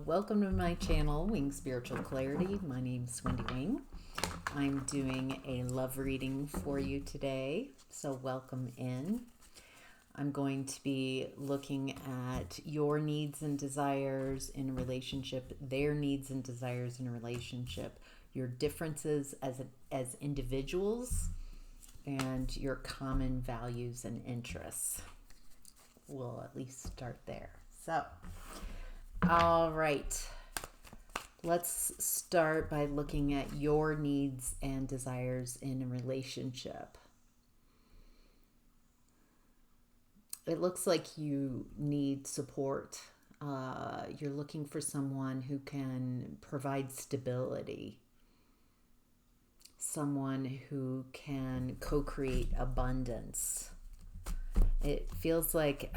welcome to my channel, Wing Spiritual Clarity. My name's Wendy Wing. I'm doing a love reading for you today, so welcome in. I'm going to be looking at your needs and desires in a relationship, their needs and desires in a relationship, your differences as individuals, and your common values and interests. We'll at least start there. So, all right. Let's start by looking at your needs and desires in a relationship. It looks like you need support. You're looking for someone who can provide stability, someone who can co-create abundance. It feels like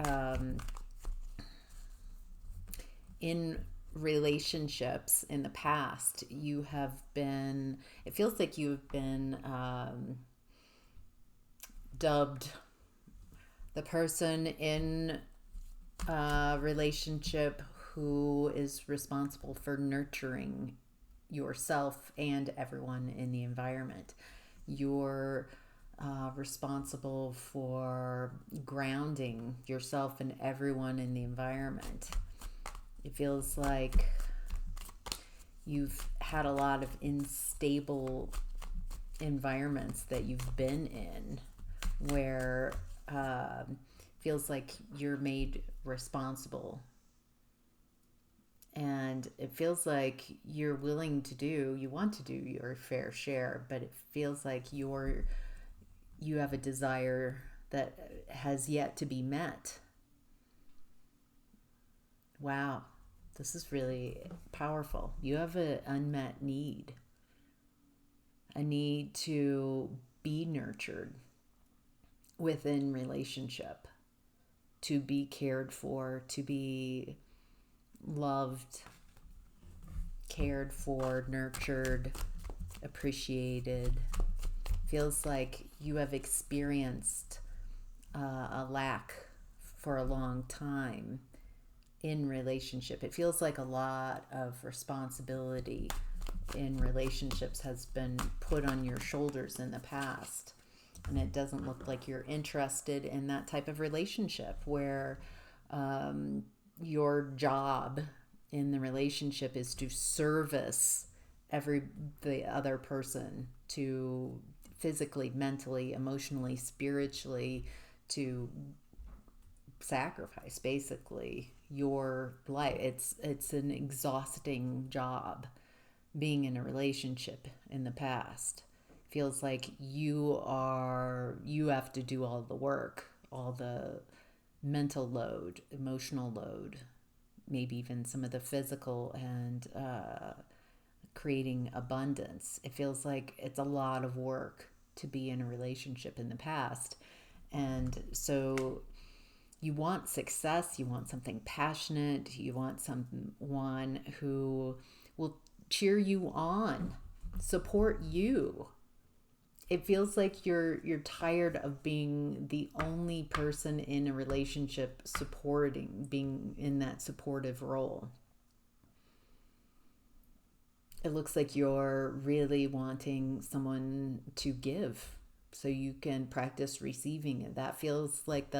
in relationships in the past, it feels like you've been dubbed the person in a relationship who is responsible for nurturing yourself and everyone in the environment. You're responsible for grounding yourself and everyone in the environment. It feels like you've had a lot of unstable environments that you've been in where feels like you're made responsible. And it feels like you want to do your fair share, but it feels like you have a desire that has yet to be met. Wow, this is really powerful. You have an unmet need, a need to be nurtured within relationship, to be cared for, to be loved, cared for, nurtured, appreciated. Feels like you have experienced a lack for a long time in relationship. It feels like a lot of responsibility in relationships has been put on your shoulders in the past. And it doesn't look like you're interested in that type of relationship where your job in the relationship is to service the other person, to physically, mentally, emotionally, spiritually, to sacrifice basically your life. It's an exhausting job being in a relationship in the past. Feels like you have to do all the work, all the mental load, emotional load, maybe even some of the physical, and creating abundance. It feels like it's a lot of work to be in a relationship in the past. And so you want success, you want something passionate, you want someone who will cheer you on, support you. It feels like you're tired of being the only person in a relationship being in that supportive role. It looks like you're really wanting someone to give so you can practice receiving it. That feels like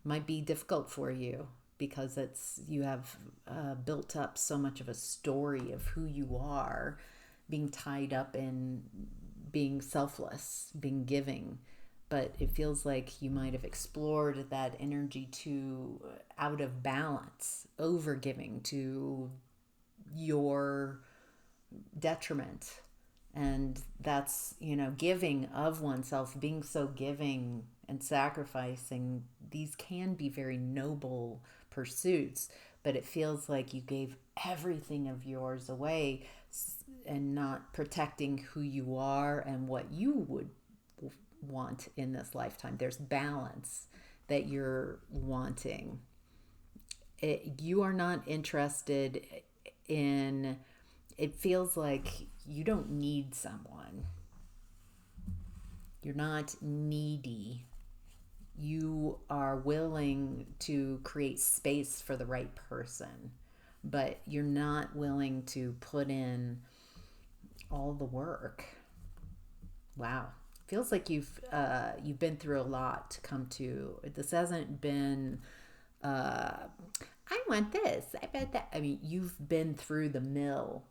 might be difficult for you because you have built up so much of a story of who you are, being tied up in being selfless, being giving. But it feels like you might have explored that energy to out of balance, over giving to your detriment. And that's, giving of oneself, being so giving and sacrificing. These can be very noble pursuits, but it feels like you gave everything of yours away and not protecting who you are and what you would want in this lifetime. There's balance that you're wanting. You are not interested in, it feels like you don't need someone. You're not needy. You are willing to create space for the right person. but you're not willing to put in all the work. Wow. Feels like you've been through a lot to come to. This hasn't been I want this. I bet that. I mean, you've been through the mill.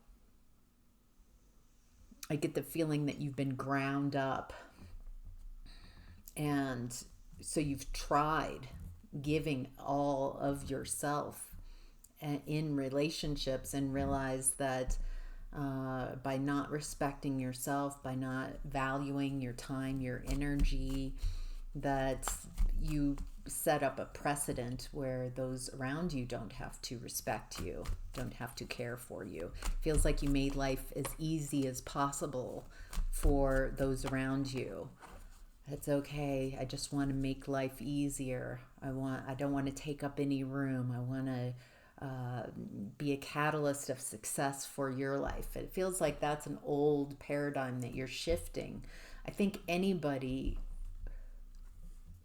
I get the feeling that you've been ground up. And so you've tried giving all of yourself in relationships and realized that by not respecting yourself, by not valuing your time, your energy, that you set up a precedent where those around you don't have to respect you, don't have to care for you. Feels like you made life as easy as possible for those around you. It's okay. I just want to make life easier. I don't want to take up any room. I want to be a catalyst of success for your life. It feels like that's an old paradigm that you're shifting. I think anybody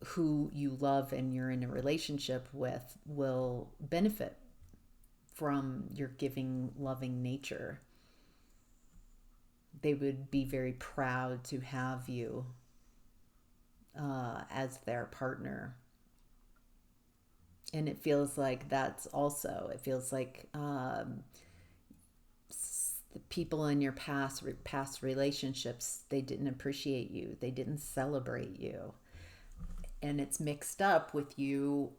who you love and you're in a relationship with will benefit from your giving, loving nature. They would be very proud to have you as their partner. And it feels like it feels like the people in your past relationships, they didn't appreciate you, they didn't celebrate you, and it's mixed up with you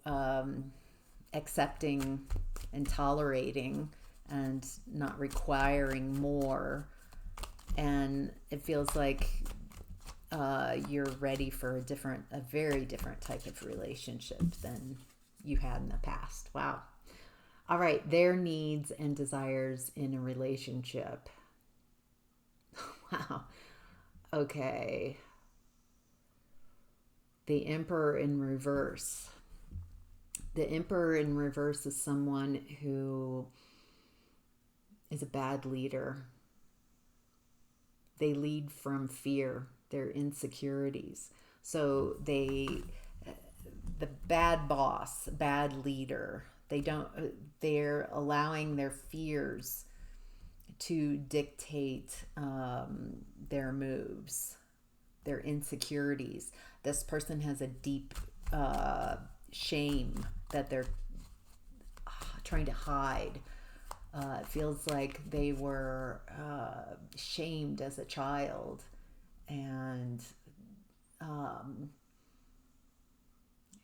accepting and tolerating and not requiring more. And it feels like you're ready for a very different type of relationship than you had in the past. Wow. All right. Their needs and desires in a relationship. Wow. Okay. The Emperor in reverse. The Emperor in reverse is someone who is a bad leader. They lead from fear, their insecurities. So the bad boss, bad leader, they're allowing their fears to dictate their moves, their insecurities. This person has a deep shame that they're trying to hide. It feels like they were shamed as a child, and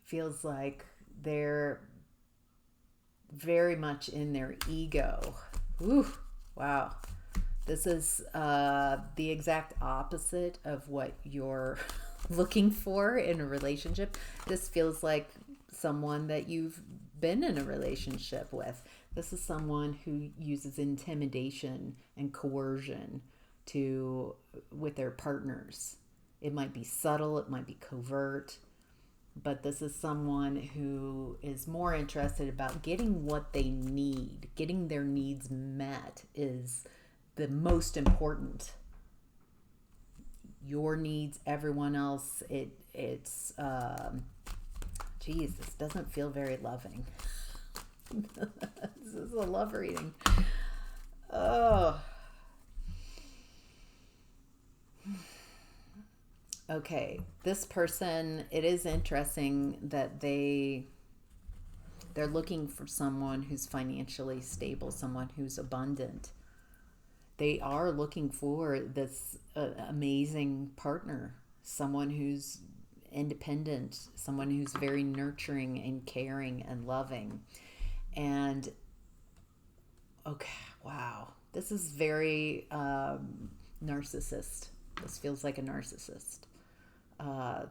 feels like they're very much in their ego. Ooh, wow. This is the exact opposite of what you're looking for in a relationship. This feels like someone that you've been in a relationship with. This is someone who uses intimidation and coercion with their partners. It might be subtle, it might be covert, but this is someone who is more interested about getting what they need. Getting their needs met is the most important. Your needs, everyone else, it's geez, this doesn't feel very loving. This is a love reading. Oh. Okay, this person, it is interesting that they're looking for someone who's financially stable, someone who's abundant. They are looking for this amazing partner, someone who's independent, someone who's very nurturing and caring and loving. And okay, wow, this is very narcissist. This feels like a narcissist.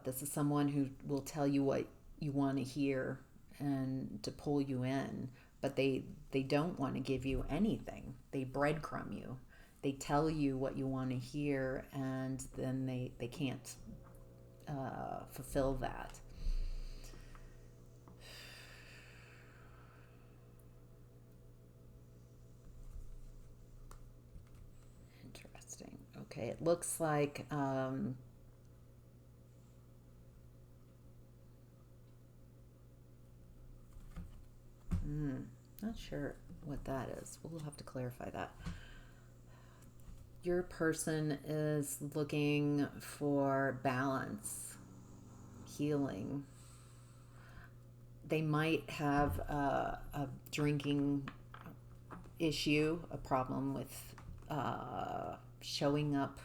This is someone who will tell you what you want to hear and to pull you in, but they don't want to give you anything. They breadcrumb you. They tell you what you want to hear, and then they can't fulfill that. Interesting. Okay, it looks like Not sure what that is. We'll have to clarify that. Your person is looking for balance, healing. They might have a drinking issue, a problem with showing up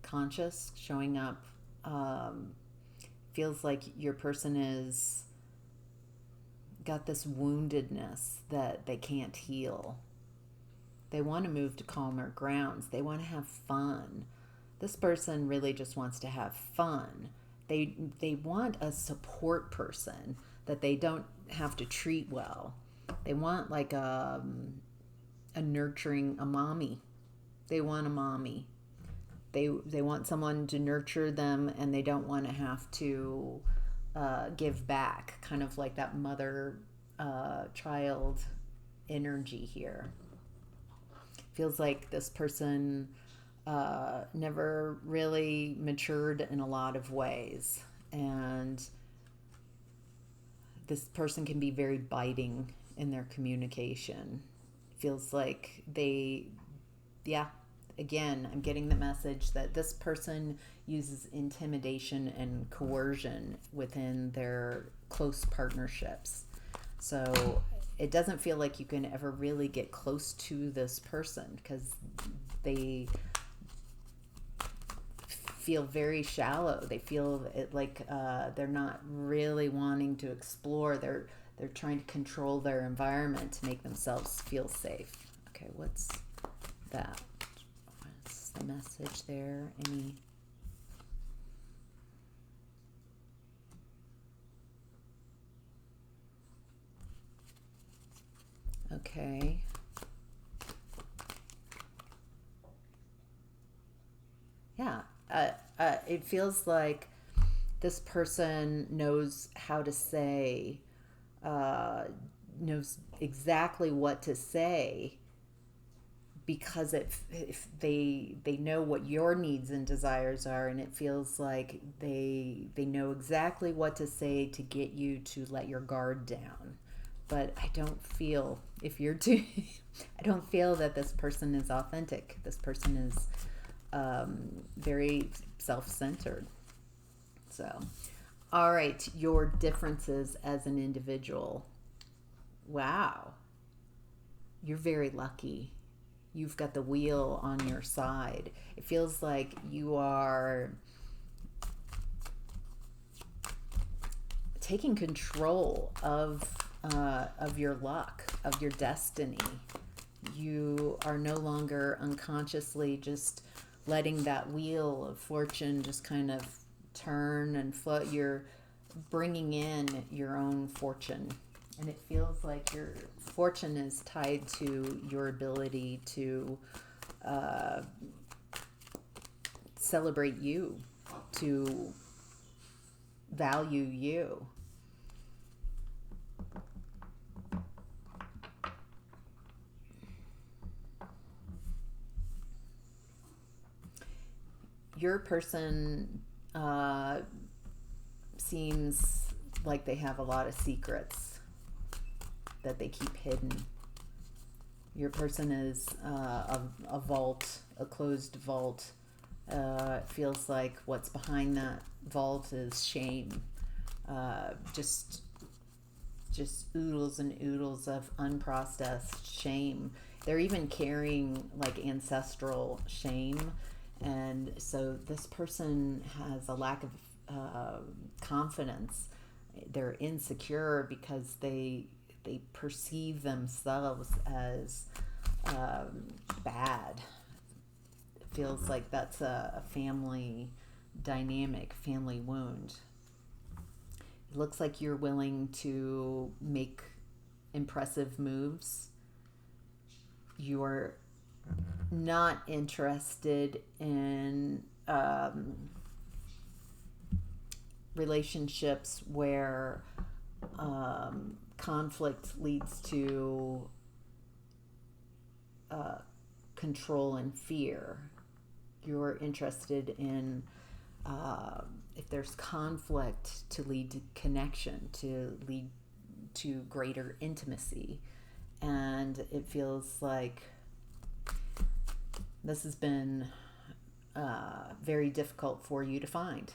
conscious, showing up. Feels like your person is got this woundedness that they can't heal. They want to move to calmer grounds. They want to have fun. This person really just wants to have fun. They want a support person that they don't have to treat well. They want like a nurturing, a mommy. They want a mommy. They want someone to nurture them, and they don't want to have to give back, kind of like that mother child energy here. Feels like this person never really matured in a lot of ways, and this person can be very biting in their communication. Feels like again, I'm getting the message that this person uses intimidation and coercion within their close partnerships. So it doesn't feel like you can ever really get close to this person because they feel very shallow. They feel it like they're not really wanting to explore. They're trying to control their environment to make themselves feel safe. Okay, what's that? What's the message there? Any? Okay. Yeah. It feels like this person knows how to say, knows exactly what to say because if they know what your needs and desires are, and it feels like they know exactly what to say to get you to let your guard down. But I don't feel if you're too I don't feel that this person is authentic. This person is very self-centered. So, all right, your differences as an individual. Wow, you're very lucky. You've got the wheel on your side. It feels like you are taking control of your luck, of your destiny. You are no longer unconsciously just letting that wheel of fortune just kind of turn and float. You're bringing in your own fortune. And it feels like your fortune is tied to your ability to celebrate you, to value you. Your person seems like they have a lot of secrets that they keep hidden. Your person is a vault, a closed vault. It feels like what's behind that vault is shame. Just oodles and oodles of unprocessed shame. They're even carrying like ancestral shame, and so this person has a lack of confidence. They're insecure because they perceive themselves as bad. It feels like that's a family dynamic, family wound. It looks like you're willing to make impressive moves. You're not interested in relationships where conflict leads to control and fear. You're interested in if there's conflict to lead to connection, to lead to greater intimacy. And it feels like this has been very difficult for you to find.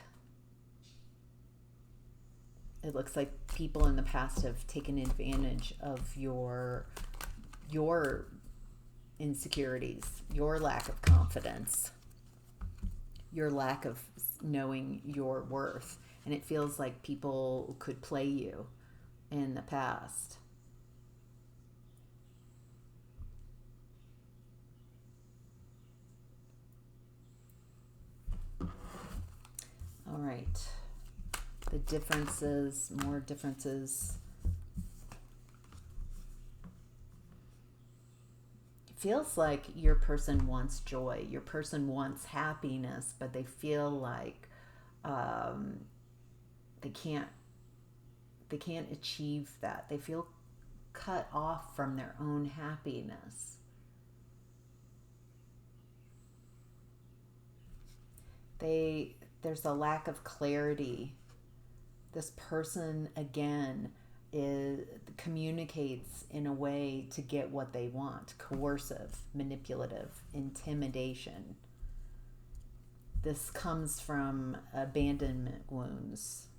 It looks like people in the past have taken advantage of your insecurities, your lack of confidence, your lack of knowing your worth. And it feels like people could play you in the past. All right. The differences, more differences. It feels like your person wants joy. Your person wants happiness, but they feel like um, they can't achieve that. They feel cut off from their own happiness. There's a lack of clarity. This person again is communicates in a way to get what they want, coercive, manipulative, intimidation. This comes from abandonment wounds,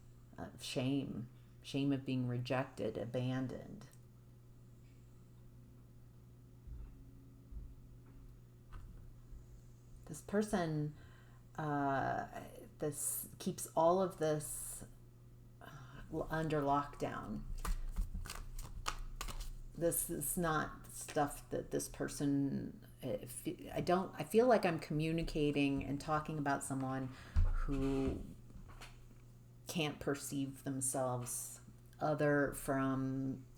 shame of being rejected, abandoned. This person this keeps all of this under lockdown. This is not stuff that this person I feel like I'm communicating and talking about someone who can't perceive themselves other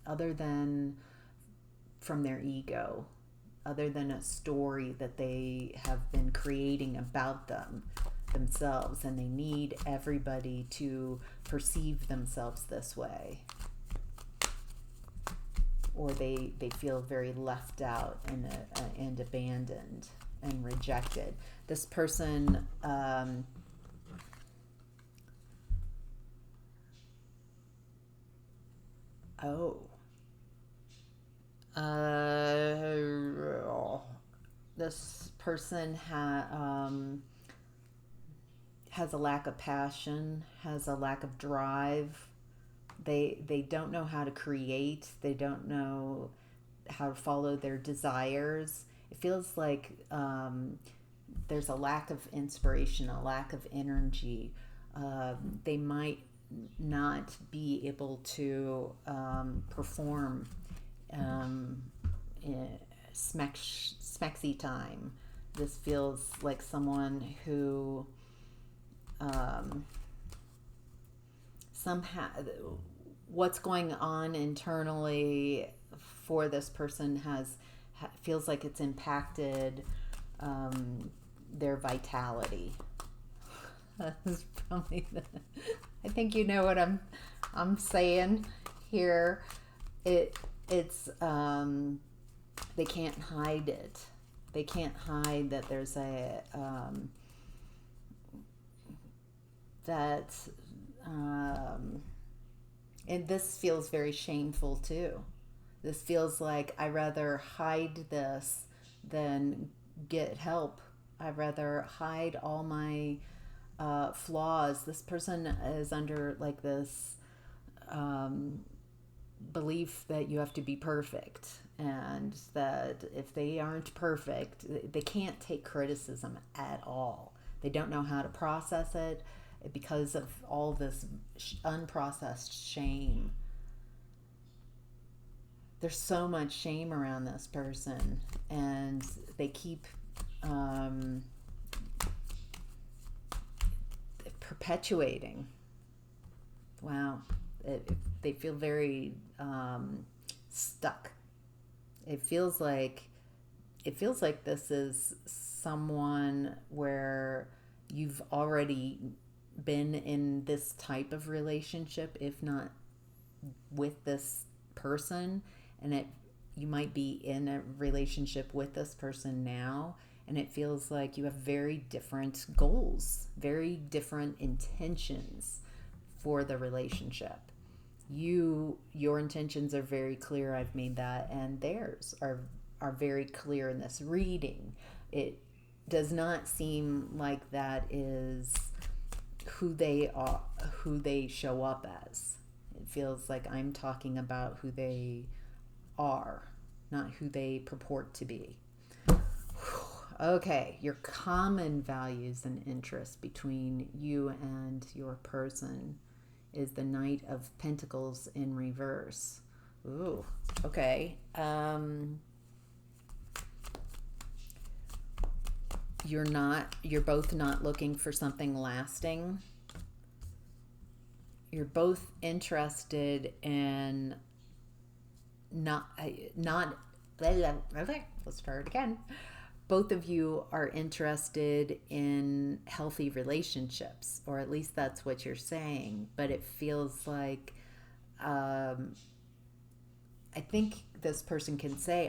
than from their ego, other than a story that they have been creating about themselves, and they need everybody to perceive themselves this way, or they feel very left out and abandoned and rejected. This person this person has a lack of passion, has a lack of drive. They don't know how to create. They don't know how to follow their desires. It feels like there's a lack of inspiration, a lack of energy. They might not be able to perform smexy time. This feels like someone who somehow what's going on internally for this person feels like it's impacted their vitality. That's probably I think you know what I'm saying here. It's they can't hide it. They can't hide that there's that and this feels very shameful too. This feels like I'd rather hide this than get help. I'd rather hide all my flaws. This person is under like this belief that you have to be perfect, and that if they aren't perfect, they can't take criticism at all. They don't know how to process it because of all this unprocessed shame. There's so much shame around this person, and they keep perpetuating. Wow. They feel very stuck. It feels like this is someone where you've already been in this type of relationship, if not with this person, and you might be in a relationship with this person now, and it feels like you have very different goals, very different intentions for the relationship. Your intentions are very clear. I've made that, and theirs are very clear in this reading. It does not seem like that is who they are, who they show up as. It feels like I'm talking about who they are, not who they purport to be. Okay, your common values and interests between you and your person is the Knight of Pentacles in reverse. Ooh, okay. You're both not looking for something lasting. You're both interested in not let's start again. Both of you are interested in healthy relationships, or at least that's what you're saying. But it feels like, I think this person can say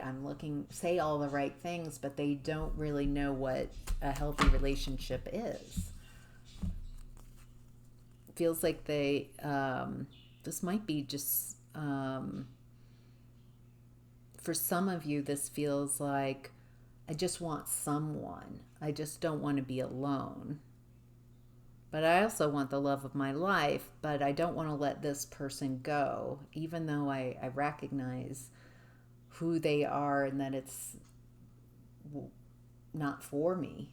all the right things, but they don't really know what a healthy relationship is. It feels like this might be just, for some of you, this feels like, I just want someone. I just don't want to be alone. But I also want the love of my life, but I don't want to let this person go, even though I recognize who they are and that it's not for me.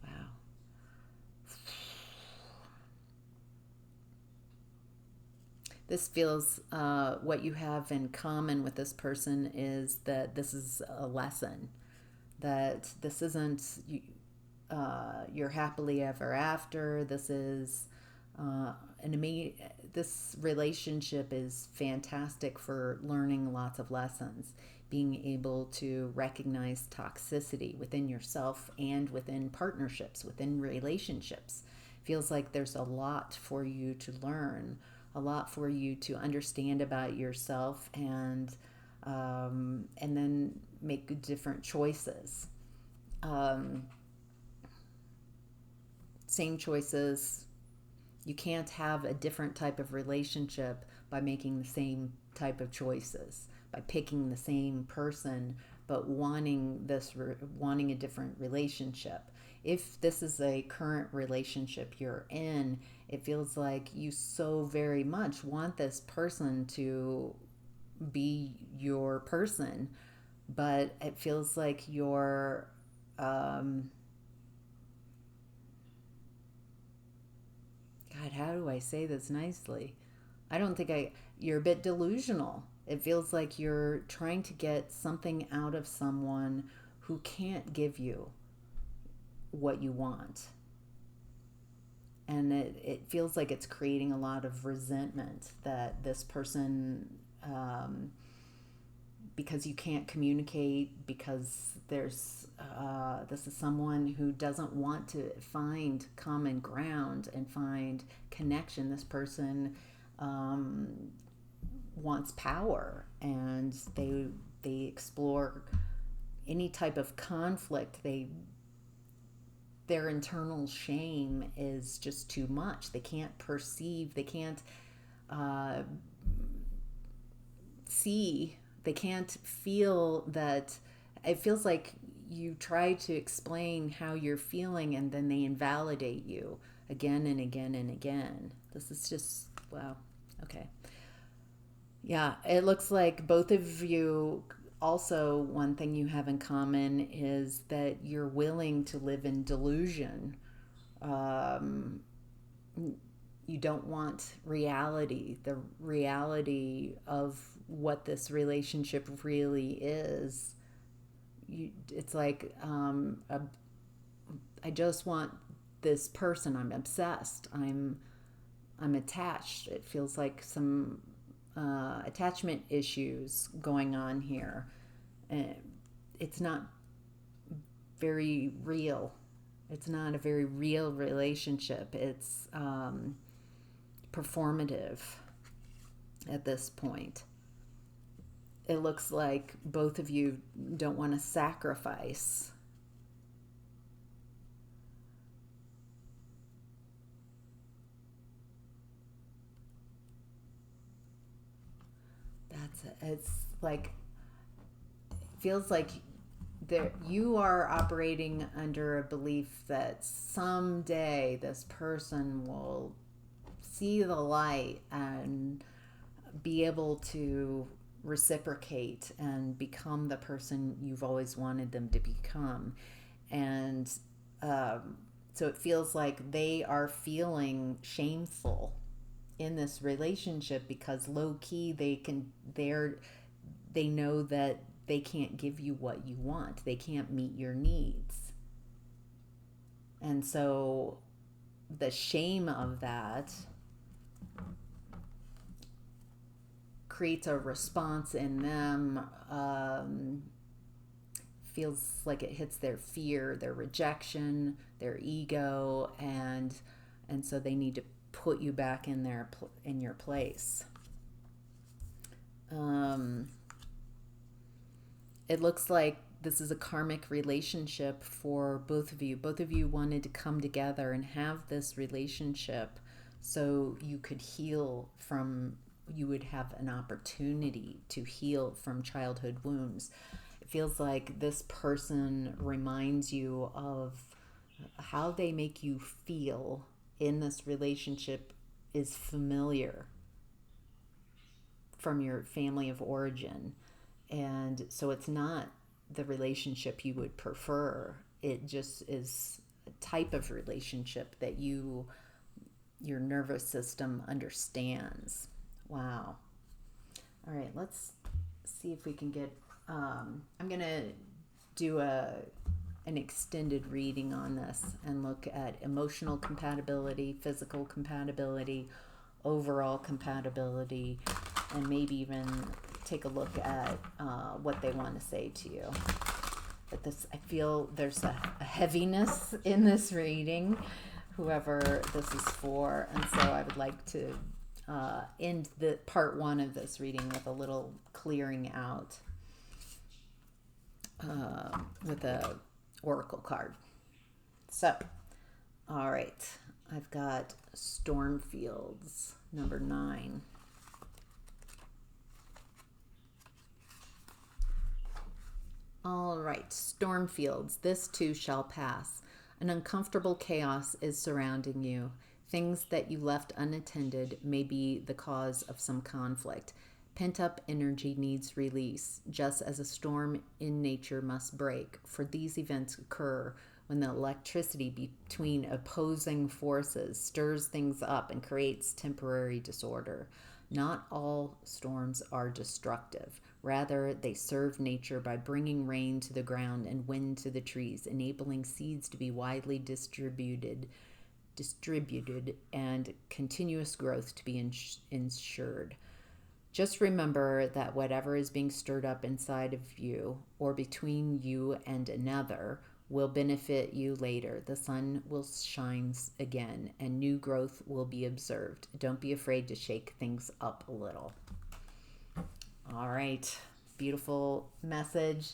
Wow. This feels, what you have in common with this person is that this is a lesson, that this isn't your happily ever after. This is this relationship is fantastic for learning lots of lessons, being able to recognize toxicity within yourself and within partnerships, within relationships. Feels like there's a lot for you to learn, a lot for you to understand about yourself, and then make different choices. Same choices. You can't have a different type of relationship by making the same type of choices, by picking the same person, but wanting a different relationship. If this is a current relationship you're in, it feels like you so very much want this person to be your person, but it feels like you're God, how do I say this nicely? I don't think you're a bit delusional. It feels like you're trying to get something out of someone who can't give you what you want. And it feels like it's creating a lot of resentment that this person, because you can't communicate, because this is someone who doesn't want to find common ground and find connection. This person wants power, and they explore any type of conflict. Their internal shame is just too much. They can't perceive, they can't see, they can't feel that. It feels like you try to explain how you're feeling, and then they invalidate you again and again and again. This is just, wow. Okay. Yeah, it looks like both of you, also, one thing you have in common is that you're willing to live in delusion. Um, you don't want reality, the reality of what this relationship really is. It's like, I just want this person. I'm obsessed. I'm attached. It feels like some attachment issues going on here. It's not very real. It's not a very real relationship. It's performative at this point. It looks like both of you don't want to sacrifice. It's like, feels like there you are operating under a belief that someday this person will see the light and be able to reciprocate and become the person you've always wanted them to become. And so it feels like they are feeling shameful in this relationship because low key they know that they can't give you what you want. They can't meet your needs. And so the shame of that creates a response in them. Feels like it hits their fear, their rejection, their ego, and so they need to put you back in your place. It looks like this is a karmic relationship for both of you. Both of you wanted to come together and have this relationship so you could heal from, you would have an opportunity to heal from childhood wounds. It feels like this person reminds you of how they make you feel in this relationship is familiar from your family of origin. And so it's not the relationship you would prefer. It just is a type of relationship that your nervous system understands. Wow. All right, let's see if we can get I'm going to do an extended reading on this and look at emotional compatibility, physical compatibility, overall compatibility, and maybe even take a look at what they want to say to you. But this, I feel there's a heaviness in this reading, whoever this is for, and so I would like to end the part one of this reading with a little clearing out with a oracle card. So, all right, I've got Stormfields, number 9. All right, Stormfields, this too shall pass. An uncomfortable chaos is surrounding you. Things that you left unattended may be the cause of some conflict. Pent-up energy needs release, just as a storm in nature must break, for these events occur when the electricity between opposing forces stirs things up and creates temporary disorder. Not all storms are destructive. Rather, they serve nature by bringing rain to the ground and wind to the trees, enabling seeds to be widely distributed and continuous growth to be ensured. Just remember that whatever is being stirred up inside of you or between you and another will benefit you later. The sun will shine again and new growth will be observed. Don't be afraid to shake things up a little. All right. Beautiful message.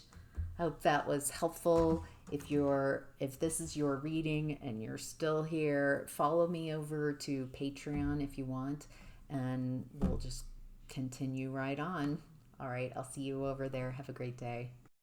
Hope that was helpful. If this is your reading and you're still here, follow me over to Patreon if you want, and we'll just continue right on. All right, I'll see you over there. Have a great day.